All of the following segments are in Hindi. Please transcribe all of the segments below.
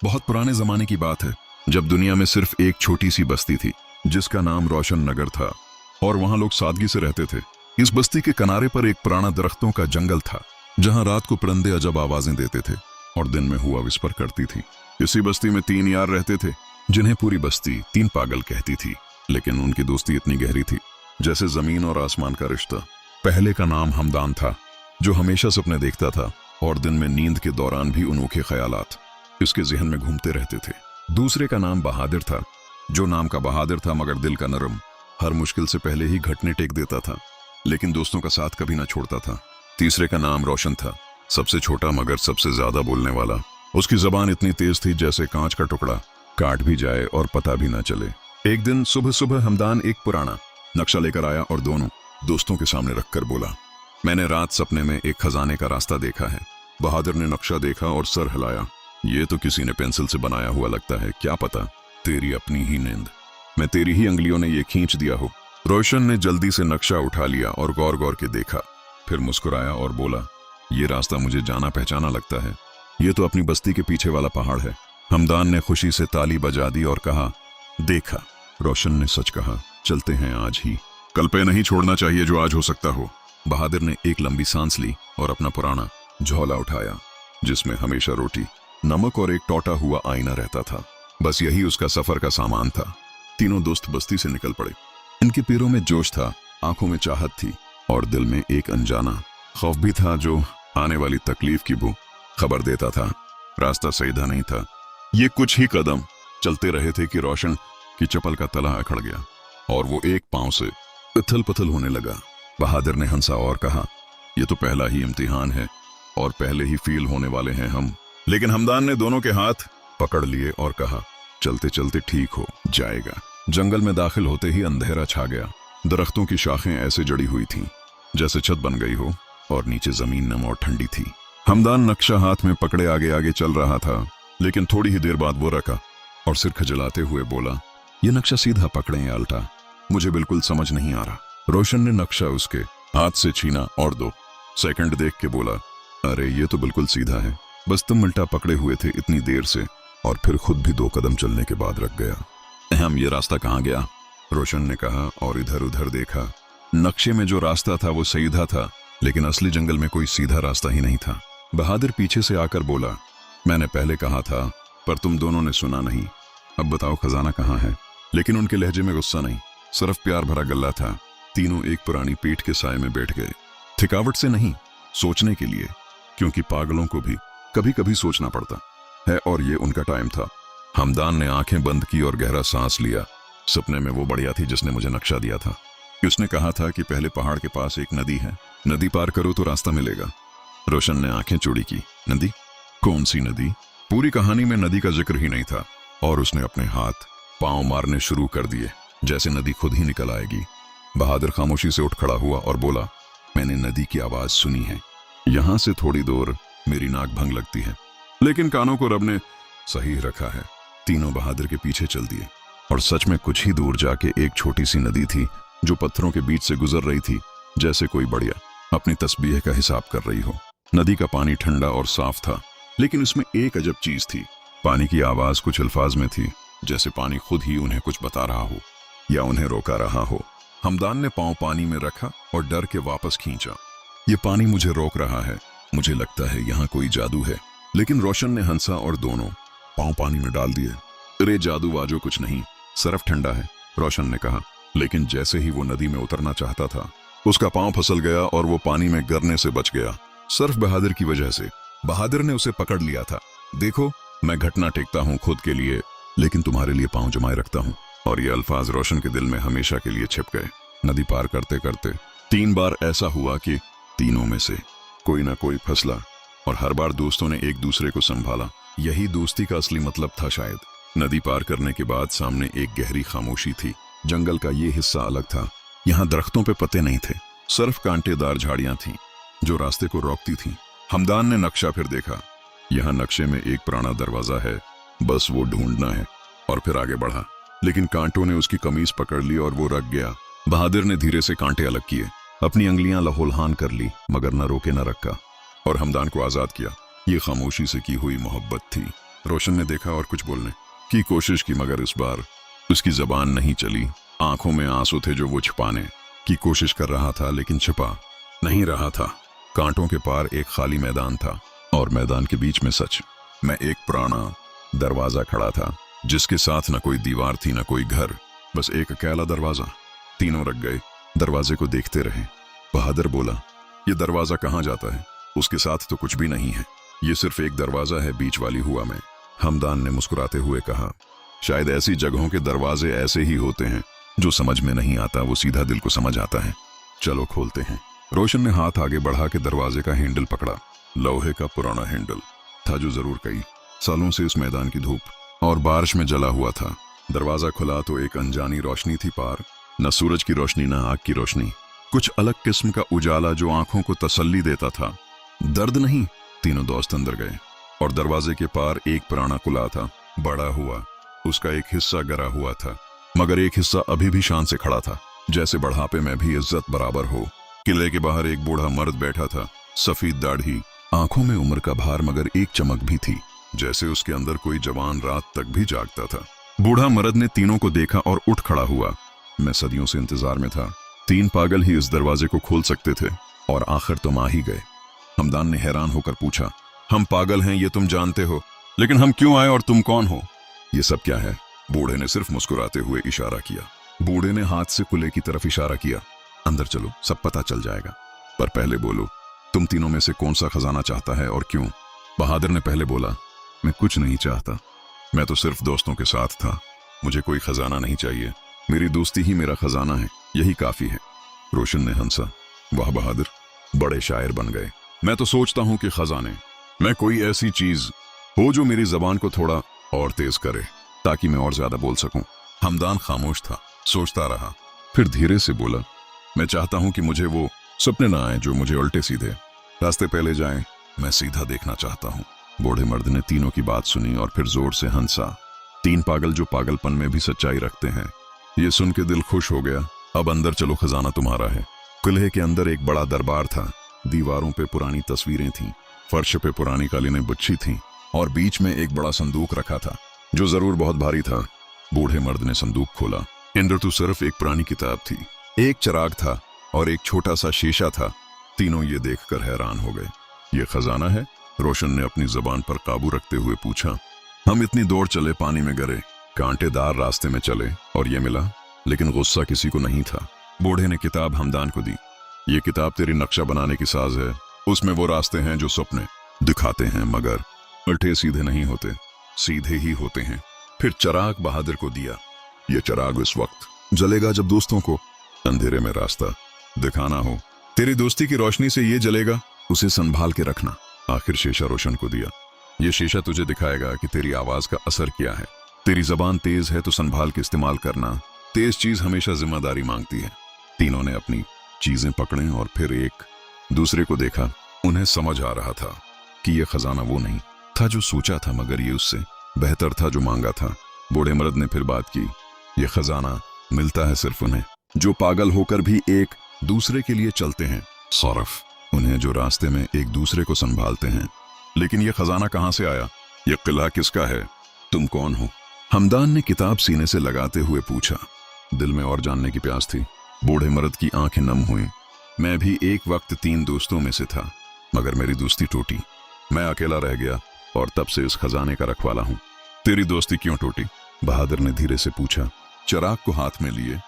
बहुत पुराने जमाने की बात है, जब दुनिया में सिर्फ एक छोटी सी बस्ती थी जिसका नाम रोशन नगर था और वहां लोग सादगी से रहते थे। इस बस्ती के किनारे पर एक पुराना दरख्तों का जंगल था जहां रात को परिंदे अजब आवाजें देते थे और दिन में हुआ विस्पर करती थी। इसी बस्ती में 3 यार रहते थे जिन्हें पूरी बस्ती 3 पागल कहती थी, लेकिन उनकी दोस्ती इतनी गहरी थी जैसे जमीन और आसमान का रिश्ता। पहले का नाम हमदान था, जो हमेशा सपने देखता था और दिन में नींद के दौरान भी अनोखे ख्यालात इसके जहन में घूमते रहते थे। दूसरे का नाम बहादुर था, जो नाम का बहादुर था मगर दिल का नरम, हर मुश्किल से पहले ही घटने टेक देता था, लेकिन दोस्तों का साथ कभी ना छोड़ता था। तीसरे का नाम रोशन था, सबसे छोटा मगर सबसे ज्यादा बोलने वाला। उसकी जबान इतनी तेज थी जैसे कांच का टुकड़ा, काट भी जाए और पता भी ना चले। एक दिन सुबह सुबह हमदान एक पुराना नक्शा लेकर आया और दोनों दोस्तों के सामने रखकर बोला, मैंने रात सपने में एक खजाने का रास्ता देखा है। बहादुर ने नक्शा देखा और सर हिलाया, ये तो किसी ने पेंसिल से बनाया हुआ लगता है, क्या पता तेरी अपनी ही नींद मैं तेरी ही अंगलियों ने ये खींच दिया हो। रोशन ने जल्दी से नक्शा उठा लिया और गौर गौर के देखा, फिर मुस्कुराया और बोला, ये रास्ता मुझे जाना पहचाना लगता है, ये तो अपनी बस्ती के पीछे वाला पहाड़ है। हमदान ने खुशी से ताली बजा दी और कहा, देखा, रोशन ने सच कहा, चलते हैं आज ही, कल पे नहीं छोड़ना चाहिए जो आज हो सकता हो। बहादुर ने एक लंबी सांस ली और अपना पुराना झोला उठाया जिसमें हमेशा रोटी, नमक और एक टूटा हुआ आईना रहता था। बस यही उसका सफर का सामान था। तीनों दोस्त बस्ती से निकल पड़े। इनके पैरों में जोश था, आंखों में चाहत थी और दिल में एक अनजाना खौफ भी था जो आने वाली तकलीफ की वो खबर देता था। रास्ता सीधा नहीं था। ये कुछ ही कदम चलते रहे थे कि रोशन की चप्पल का तला अकड़ गया और वो एक पांव से उथल पुथल होने लगा। बहादुर ने हंसा और कहा, ये तो पहला ही इम्तिहान है और पहले ही फील होने वाले हैं हम। लेकिन हमदान ने दोनों के हाथ पकड़ लिए और कहा, चलते चलते ठीक हो जाएगा। जंगल में दाखिल होते ही अंधेरा छा गया। दरख्तों की शाखें ऐसे जड़ी हुई थीं जैसे छत बन गई हो और नीचे जमीन नम और ठंडी थी। हमदान नक्शा हाथ में पकड़े आगे आगे चल रहा था, लेकिन थोड़ी ही देर बाद वो रखा और सिर खजलाते हुए बोला, ये नक्शा सीधा पकड़े या उल्टा, मुझे बिल्कुल समझ नहीं आ रहा। रोशन ने नक्शा उसके हाथ से छीना और 2 सेकंड देख के बोला, अरे ये तो बिल्कुल सीधा है, बस तुम उल्टा पकड़े हुए थे इतनी देर से। और फिर खुद भी 2 कदम चलने के बाद रख गया। अहम, ये रास्ता कहाँ गया? रोशन ने कहा और इधर उधर देखा। नक्शे में जो रास्ता था वो सीधा था, लेकिन असली जंगल में कोई सीधा रास्ता ही नहीं था। बहादुर पीछे से आकर बोला, मैंने पहले कहा था पर तुम दोनों ने सुना नहीं, अब बताओ खजाना कहाँ है? लेकिन उनके लहजे में गुस्सा नहीं, सिर्फ प्यार भरा गल्ला था। तीनों एक पुरानी पीठ के साए में बैठ गए, थकावट से नहीं, सोचने के लिए, क्योंकि पागलों को भी कभी कभी सोचना पड़ता है और ये उनका टाइम था। हमदान ने आंखें बंद की और गहरा सांस लिया। सपने में वो बढ़िया थी जिसने मुझे नक्शा दिया था। उसने कहा था कि पहले पहाड़ के पास एक नदी है, नदी पार करो तो रास्ता मिलेगा। रोशन ने आंखें चौड़ी की, नदी? कौन सी नदी? पूरी कहानी में नदी का जिक्र ही नहीं था और उसने अपने हाथ पांव मारने शुरू कर दिए जैसे नदी खुद ही निकल आएगी। बहादुर खामोशी से उठ खड़ा हुआ और बोला, मैंने नदी की आवाज सुनी है, यहां से थोड़ी दूर मेरी नाक भंग लगती है, लेकिन कानों को रब ने सही रखा है। तीनों बहादुर के पीछे चल दिए और सच में कुछ ही दूर जाके एक छोटी सी नदी थी जो पत्थरों के बीच से गुजर रही थी, जैसे कोई बढ़िया अपनी तस्बीह का हिसाब कर रही हो। नदी का पानी ठंडा और साफ था, लेकिन उसमें एक अजब चीज थी। पानी की आवाज कुछ अल्फाज में थी, जैसे पानी खुद ही उन्हें कुछ बता रहा हो या उन्हें रोका रहा हो। हमदान ने पांव पानी में रखा और डर के वापस खींचा। ये पानी मुझे रोक रहा है, मुझे लगता है यहाँ कोई जादू है। लेकिन रोशन ने हंसा और दोनों पांव पानी में डाल दिए। अरे जादू वाजो कुछ नहीं, सिर्फ ठंडा है, रोशन ने कहा। लेकिन जैसे ही वो नदी में उतरना चाहता था, उसका पांव फिसल गया और वो पानी में गिरने से बच गया, सिर्फ बहादुर की वजह से। बहादुर ने उसे पकड़ लिया था। देखो, मैं घटना टेकता हूँ खुद के लिए, लेकिन तुम्हारे लिए पांव जमाए रखता हूँ। और ये अल्फाज रोशन के दिल में हमेशा के लिए छिप गए। नदी पार करते करते 3 बार ऐसा हुआ कि तीनों में से कोई ना कोई फंसला और हर बार दोस्तों ने एक दूसरे को संभाला। यही दोस्ती का असली मतलब था शायद। नदी पार करने के बाद सामने एक गहरी खामोशी थी। जंगल का ये हिस्सा अलग था। यहाँ दरख्तों पे पत्ते नहीं थे, सिर्फ कांटेदार झाड़ियां थीं जो रास्ते को रोकती थीं। हमदान ने नक्शा फिर देखा। यहाँ नक्शे में एक पुराना दरवाजा है, बस वो ढूंढना है। और फिर आगे बढ़ा, लेकिन कांटों ने उसकी कमीज पकड़ ली और वो रख गया। बहादुर ने धीरे से कांटे अलग किए, अपनी अंगलियां लहोलहान कर ली, मगर न रोके न रखा और हमदान को आजाद किया। ये खामोशी से की हुई मोहब्बत थी। रोशन ने देखा और कुछ बोलने की कोशिश की, मगर इस बार उसकी जबान नहीं चली। आंखों में आंसू थे जो वो छिपाने की कोशिश कर रहा था, लेकिन छिपा नहीं रहा था। कांटों के पार एक खाली मैदान था और मैदान के बीच में सच में एक पुराना दरवाजा खड़ा था, जिसके साथ न कोई दीवार थी न कोई घर, बस एक अकेला दरवाजा। तीनों रख गए, दरवाजे को देखते रहे। बहादुर बोला, ये दरवाजा कहाँ जाता है? उसके साथ तो कुछ भी नहीं है, ये सिर्फ एक दरवाजा है बीच वाली हुआ में। हमदान ने मुस्कुराते हुए कहा, शायद ऐसी जगहों के दरवाजे ऐसे ही होते हैं, जो समझ में नहीं आता वो सीधा दिल को समझ आता है। चलो खोलते हैं। रोशन ने हाथ आगे बढ़ा के दरवाजे का हैंडल पकड़ा। लोहे का पुराना हैंडल था जो जरूर कई सालों से इस मैदान की धूप और बारिश में जला हुआ था। दरवाजा खुला तो एक अनजानी रोशनी थी पार, न सूरज की रोशनी न आग की रोशनी, कुछ अलग किस्म का उजाला जो आंखों को तसल्ली देता था। दर्द नहीं। तीनों दोस्त अंदर गए और दरवाजे के पार एक पुराना कुला था, बड़ा हुआ। उसका एक हिस्सा गिरा हुआ था, मगर एक हिस्सा अभी भी शान से खड़ा था, जैसे बढ़ापे में भी इज्जत बराबर हो। किले के बाहर एक बूढ़ा मर्द बैठा था, सफेद दाढ़ी, आंखों में उम्र का भार, मगर एक चमक भी थी, जैसे उसके अंदर कोई जवान रात तक भी जागता था। बूढ़ा मर्द ने तीनों को देखा और उठ खड़ा हुआ। मैं सदियों से इंतजार में था। 3 पागल ही इस दरवाजे को खोल सकते थे और आखिर तुम आ ही गए। हमदान ने हैरान होकर पूछा, हम पागल हैं ये तुम जानते हो, लेकिन हम क्यों आए और तुम कौन हो? ये सब क्या है? बूढ़े ने सिर्फ मुस्कुराते हुए इशारा किया। बूढ़े ने हाथ से कुले की तरफ इशारा किया। अंदर चलो, सब पता चल जाएगा, पर पहले बोलो, तुम तीनों में से कौन सा खजाना चाहता है और क्यों? बहादुर ने पहले बोला, मैं कुछ नहीं चाहता, मैं तो सिर्फ दोस्तों के साथ था, मुझे कोई खजाना नहीं चाहिए, मेरी दोस्ती ही मेरा खजाना है, यही काफी है। रोशन ने हंसा, वाह बहादुर, बड़े शायर बन गए। मैं तो सोचता हूं कि खजाने मैं कोई ऐसी चीज हो जो मेरी जबान को थोड़ा और तेज करे, ताकि मैं और ज्यादा बोल सकूं। हमदान खामोश था, सोचता रहा, फिर धीरे से बोला, मैं चाहता हूं कि मुझे वो सपने ना आए जो मुझे उल्टे सीधे रास्ते पहले जाएं, मैं सीधा देखना चाहता हूं। बूढ़े मर्द ने तीनों की बात सुनी और फिर जोर से हंसा। 3 पागल जो पागलपन में भी सच्चाई रखते हैं। ये सुन के दिल खुश हो गया। अब अंदर चलो, खजाना तुम्हारा है। किले के अंदर एक बड़ा दरबार था। दीवारों पे पुरानी तस्वीरें थीं, फर्श पे पुरानी कालीनें बिछी थीं और बीच में एक बड़ा संदूक रखा था, जो जरूर बहुत भारी था। बूढ़े मर्द ने संदूक खोला। अंदर तो सिर्फ एक पुरानी किताब थी, एक चिराग था और एक छोटा सा शीशा था। तीनों ये देखकर हैरान हो गए। ये खजाना है? रोशन ने अपनी जबान पर काबू रखते हुए पूछा। हम इतनी दौड़ चले, पानी में गिरे, कांटेदार रास्ते में चले और ये मिला, लेकिन गुस्सा किसी को नहीं था। बूढ़े ने किताब हमदान को दी। ये किताब तेरी नक्शा बनाने की साज है। उसमें वो रास्ते हैं जो सपने दिखाते हैं, मगर उल्टे सीधे नहीं होते, सीधे ही होते हैं। फिर चिराग बहादुर को दिया। ये चिराग उस वक्त जलेगा जब दोस्तों को अंधेरे में रास्ता दिखाना हो। तेरी दोस्ती की रोशनी से ये जलेगा, उसे संभाल के रखना। आखिर शीशा रोशन को दिया। ये शीशा तुझे दिखाएगा कि तेरी आवाज का असर क्या है। तेरी जबान तेज है तो संभाल के इस्तेमाल करना। तेज चीज हमेशा जिम्मेदारी मांगती है। तीनों ने अपनी चीजें पकड़े और फिर एक दूसरे को देखा। उन्हें समझ आ रहा था कि यह खजाना वो नहीं था जो सोचा था, मगर ये उससे बेहतर था जो मांगा था। बूढ़े मर्द ने फिर बात की। यह खजाना मिलता है सिर्फ उन्हें जो पागल होकर भी एक दूसरे के लिए चलते हैं, सौरफ, उन्हें जो रास्ते में एक दूसरे को संभालते हैं। लेकिन यह खजाना कहां से आया? यह किला किसका है? तुम कौन हो? हमदान ने किताब सीने से लगाते हुए पूछा। दिल में और जानने की प्यास थी। बूढ़े मर्द की आंखें नम हुई। मैं भी एक वक्त 3 दोस्तों में से था, मगर मेरी दोस्ती टूटी। मैं अकेला रह गया और तब से इस खजाने का रखवाला हूं। तेरी दोस्ती क्यों टूटी? बहादुर ने धीरे से पूछा। चिराग को हाथ में लिए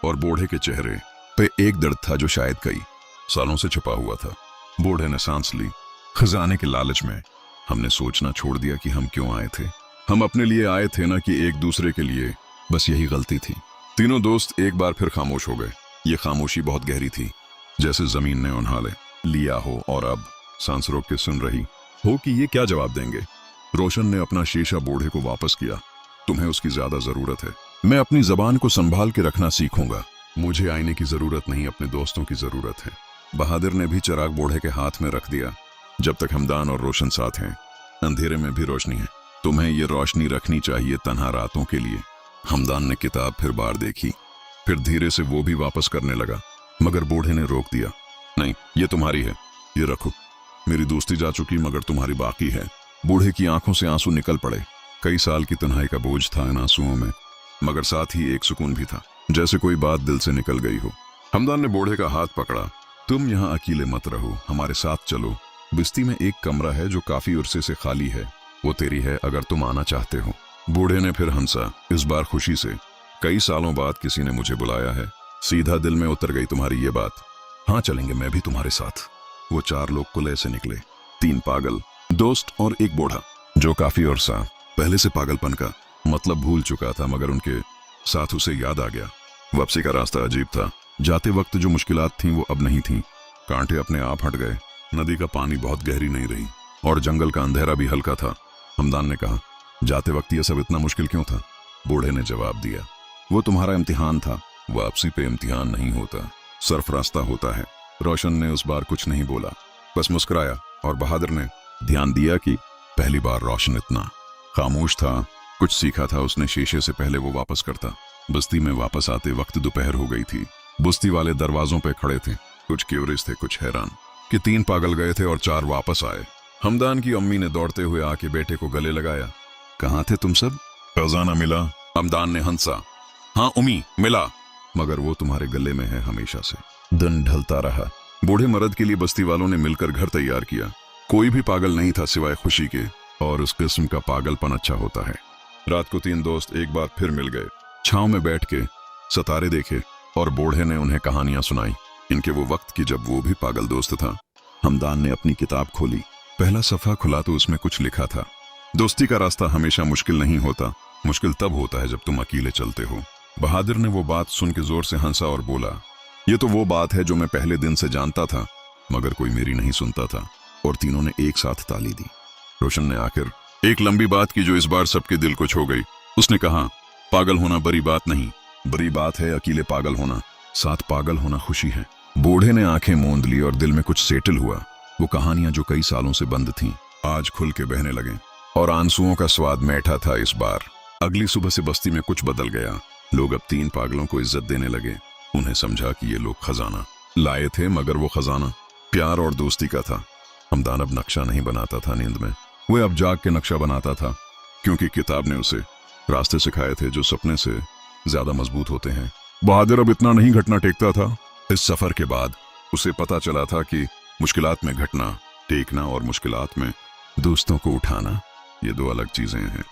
और बूढ़े के चेहरे पे एक दर्द था जो शायद कई सालों से छुपा हुआ था। बूढ़े ने सांस ली। खजाने के लालच में हमने सोचना छोड़ दिया कि हम क्यों आए थे। हम अपने लिए आए थे ना कि एक दूसरे के लिए, बस यही गलती थी। तीनों दोस्त एक बार फिर खामोश हो गए। ये खामोशी बहुत गहरी थी, जैसे जमीन ने उन्हें लिया हो और अब सांस रोक के सुन रही हो कि ये क्या जवाब देंगे। रोशन ने अपना शीशा बूढ़े को वापस किया। तुम्हें उसकी ज्यादा जरूरत है। मैं अपनी जबान को संभाल के रखना सीखूंगा। मुझे आईने की जरूरत नहीं, अपने दोस्तों की जरूरत है। बहादुर ने भी चिराग बूढ़े के हाथ में रख दिया। जब तक हमदान और रोशन साथ हैं, अंधेरे में भी रोशनी है। तुम्हें ये रोशनी रखनी चाहिए तन्हा रातों के लिए। हमदान ने किताब फिर बार देखी, फिर धीरे से वो भी वापस करने लगा, मगर बूढ़े ने रोक दिया। नहीं, ये तुम्हारी है, ये रखो। मेरी दोस्ती जा चुकी, मगर तुम्हारी बाकी है। बूढ़े की आंखों से आंसू निकल पड़े। कई साल की तन्हाई का बोझ था इन आंसुओं में, मगर साथ ही एक सुकून भी था, जैसे कोई बात दिल से निकल गई हो। हमदान ने बूढ़े का हाथ पकड़ा। तुम यहाँ अकेले मत रहो, हमारे साथ चलो। बस्ती में एक कमरा है जो काफी अरसे से खाली है, वो तेरी है अगर तुम आना चाहते हो। बूढ़े ने फिर हंसा, इस बार खुशी से। कई सालों बाद किसी ने मुझे बुलाया है। सीधा दिल में उतर गई तुम्हारी ये बात। हाँ चलेंगे, मैं भी तुम्हारे साथ। वो 4 लोग कुले से निकले। 3 पागल दोस्त और एक बूढ़ा, जो काफी अरसा पहले से पागलपन का मतलब भूल चुका था, मगर उनके साथ उसे याद आ गया। वापसी का रास्ता अजीब था। जाते वक्त जो मुश्किलात थीं वो अब नहीं थीं। कांटे अपने आप हट गए। नदी का पानी बहुत गहरी नहीं रही और जंगल का अंधेरा भी हल्का था। हमदान ने कहा, जाते वक्त ये सब इतना मुश्किल क्यों था? बूढ़े ने जवाब दिया, वो तुम्हारा इम्तिहान था। वापसी पे इम्तिहान नहीं होता, सरफरास्ता होता है। रोशन ने उस बार कुछ नहीं बोला, बस मुस्कुराया। और बहादुर ने ध्यान दिया कि पहली बार रोशन इतना खामोश था। कुछ सीखा था उसने शीशे से पहले वो वापस करता। बस्ती में वापस आते वक्त दोपहर हो गई थी। बस्ती वाले दरवाजों पे खड़े थे, कुछ क्यूरियस थे, कुछ हैरान कि 3 पागल गए थे और 4 वापस आए। हमदान की अम्मी ने दौड़ते हुए आके बेटे को गले लगाया। कहाँ थे तुम सब? खजाना मिला। हमदान ने हंसा। हाँ उम्मी, मिला, मगर वो तुम्हारे गले में है हमेशा से। दिन ढलता रहा। बूढ़े मर्द के लिए बस्ती वालों ने मिलकर घर तैयार किया। कोई भी पागल नहीं था सिवाय खुशी के, और उस किस्म का पागलपन अच्छा होता है। रात को 3 दोस्त एक बार फिर मिल गए। छांव में बैठ के सितारे देखे और बूढ़े ने उन्हें कहानियां सुनाई, इनके वो वक्त की जब वो भी पागल दोस्त था। हमदान ने अपनी किताब खोली। पहला सफा खुला तो उसमें कुछ लिखा था, दोस्ती का रास्ता हमेशा मुश्किल नहीं होता, मुश्किल तब होता है जब तुम अकेले चलते हो। बहादुर ने वो बात सुन के जोर से हंसा और बोला, ये तो वो बात है जो मैं पहले दिन से जानता था, मगर कोई मेरी नहीं सुनता था। और तीनों ने एक साथ ताली दी। रोशन ने आखिर एक लंबी बात की जो इस बार सबके दिल को छू गई। उसने कहा, पागल होना बड़ी बात नहीं, बड़ी बात है अकेले पागल होना। साथ पागल होना खुशी है। बूढ़े ने आंखें मूंद ली और दिल में कुछ सेटल हुआ। वो कहानियां जो कई सालों से बंद थीं आज खुल के बहने लगे, और आंसुओं का स्वाद मीठा था इस बार। अगली सुबह से बस्ती में कुछ बदल गया। लोग अब 3 पागलों को इज्जत देने लगे। उन्हें समझा कि ये लोग खजाना लाए थे, मगर वो खजाना प्यार और दोस्ती का था। हमदान अब नक्शा नहीं बनाता था नींद में, वो अब जाग के नक्शा बनाता था, क्योंकि किताब ने उसे रास्ते सिखाए थे जो सपने से ज्यादा मजबूत होते हैं। बहादुर अब इतना नहीं घटना टेकता था। इस सफर के बाद उसे पता चला था कि मुश्किलात में घटना टेकना और मुश्किलात में दोस्तों को उठाना, ये 2 अलग चीजें हैं।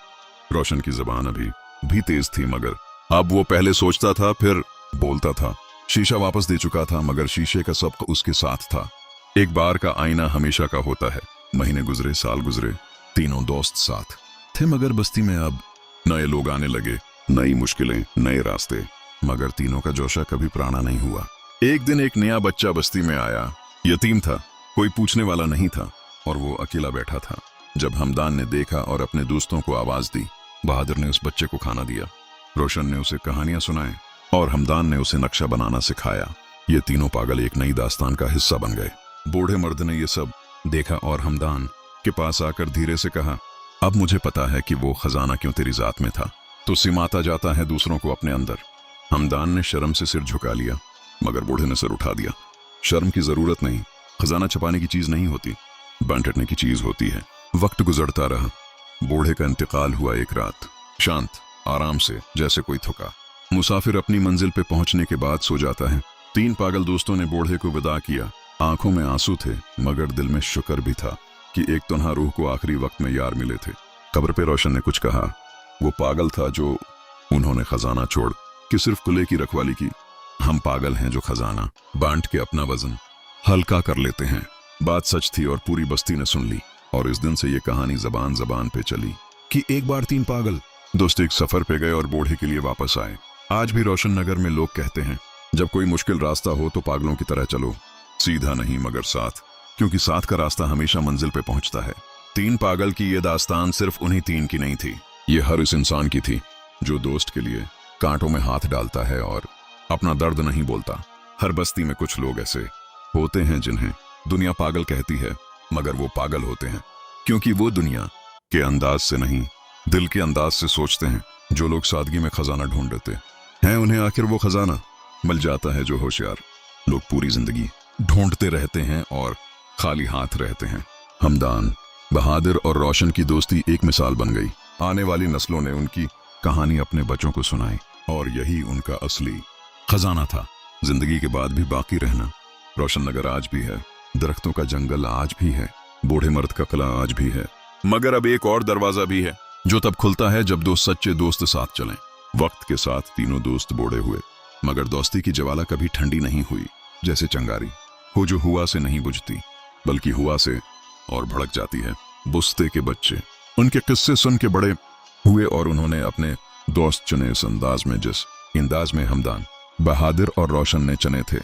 रोशन की जबान अभी भी तेज थी, मगर अब वो पहले सोचता था फिर बोलता था। शीशा वापस दे चुका था, मगर शीशे का सबक उसके साथ था। एक बार का आईना हमेशा का होता है। महीने गुजरे, साल गुजरे, तीनों दोस्त साथ थे, मगर बस्ती में अब नए लोग आने लगे, नई मुश्किलें, नए रास्ते, मगर तीनों का जोशा कभी पुराना नहीं हुआ। एक दिन एक नया बच्चा बस्ती में आया। यतीम था, कोई पूछने वाला नहीं था, और वो अकेला बैठा था। जब हमदान ने देखा और अपने दोस्तों को आवाज दी, बहादुर ने उस बच्चे को खाना दिया। रोशन ने उसे कहानियां सुनाई और हमदान ने उसे नक्शा बनाना सिखाया। ये तीनों पागल एक नई दास्तान का हिस्सा बन गए। बूढ़े मर्द ने ये सब देखा और हमदान के पास आकर धीरे से कहा, अब मुझे पता है कि वो खजाना क्यों तेरी जात में था। तो सिमाता जाता है दूसरों को अपने अंदर। हमदान ने शर्म से सिर झुका लिया, मगर बूढ़े ने सिर उठा दिया। शर्म की जरूरत नहीं, खजाना छुपाने की चीज नहीं होती, बांटने की चीज होती है। वक्त गुजरता रहा। बूढ़े का इंतकाल हुआ एक रात, शांत, आराम से, जैसे कोई थका मुसाफिर अपनी मंजिल पे पहुंचने के बाद सो जाता है। 3 पागल दोस्तों ने बूढ़े को विदा किया। आंखों में आंसू थे, मगर दिल में शुक्र भी था कि एक तन्हा रूह को आखिरी वक्त में यार मिले थे। कब्र पे रोशन ने कुछ कहा। वो पागल था जो उन्होंने खजाना छोड़ के सिर्फ कुले की रखवाली की। हम पागल हैं जो खजाना बांट के अपना वजन हल्का कर लेते हैं। बात सच थी और पूरी बस्ती ने सुन ली, और इस दिन से ये कहानी जबान जबान पे चली कि एक बार 3 पागल दोस्त एक सफर पे गए और बूढ़े के लिए वापस आए। आज भी रोशन नगर में लोग कहते हैं, जब कोई मुश्किल रास्ता हो तो पागलों की तरह चलो, सीधा नहीं मगर साथ, क्योंकि साथ का रास्ता हमेशा मंजिल पे पहुंचता है। 3 पागल की ये दास्तान सिर्फ उन्हीं 3 की नहीं थी, ये हर उस इंसान की थी जो दोस्त के लिए कांटों में हाथ डालता है और अपना दर्द नहीं बोलता। हर बस्ती में कुछ लोग ऐसे होते हैं जिन्हें दुनिया पागल कहती है, मगर वो पागल होते हैं क्योंकि वो दुनिया के अंदाज से नहीं, दिल के अंदाज से सोचते हैं। जो लोग सादगी में खजाना ढूंढते हैं, उन्हें आखिर वो खजाना मिल जाता है जो होशियार लोग पूरी जिंदगी ढूंढते रहते हैं और खाली हाथ रहते हैं। हमदान, बहादुर और रोशन की दोस्ती एक मिसाल बन गई। आने वाली नस्लों ने उनकी कहानी अपने बच्चों को सुनाई और यही उनका असली खजाना था, जिंदगी के बाद भी बाकी रहना। रोशन नगर आज भी है, दरख्तों का जंगल आज भी है, बूढ़े मर्द का किला आज भी है, मगर अब एक और दरवाजा भी है जो तब खुलता है जब दो सच्चे दोस्त साथ चलें। वक्त के साथ तीनों दोस्त बूढ़े हुए, मगर दोस्ती की ज्वाला कभी ठंडी नहीं हुई। जैसे चिंगारी हो जो हुआ से नहीं बुझती, बल्कि हुआ से और भड़क जाती है। बुस्ते के बच्चे उनके किस्से सुन के बड़े हुए और उन्होंने अपने दोस्त चुने इस अंदाज में जिस अंदाज में हमदान, बहादुर और रोशन ने चुने थे,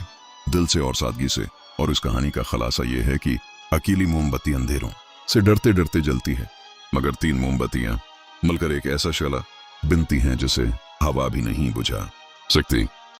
दिल से और सादगी से। और इस कहानी का खुलासा यह है कि अकेली मोमबत्ती अंधेरों से डरते डरते जलती है, मगर तीन मोमबत्तियां मिलकर एक ऐसा शला बिनती हैं जिसे हवा भी नहीं बुझा सकती।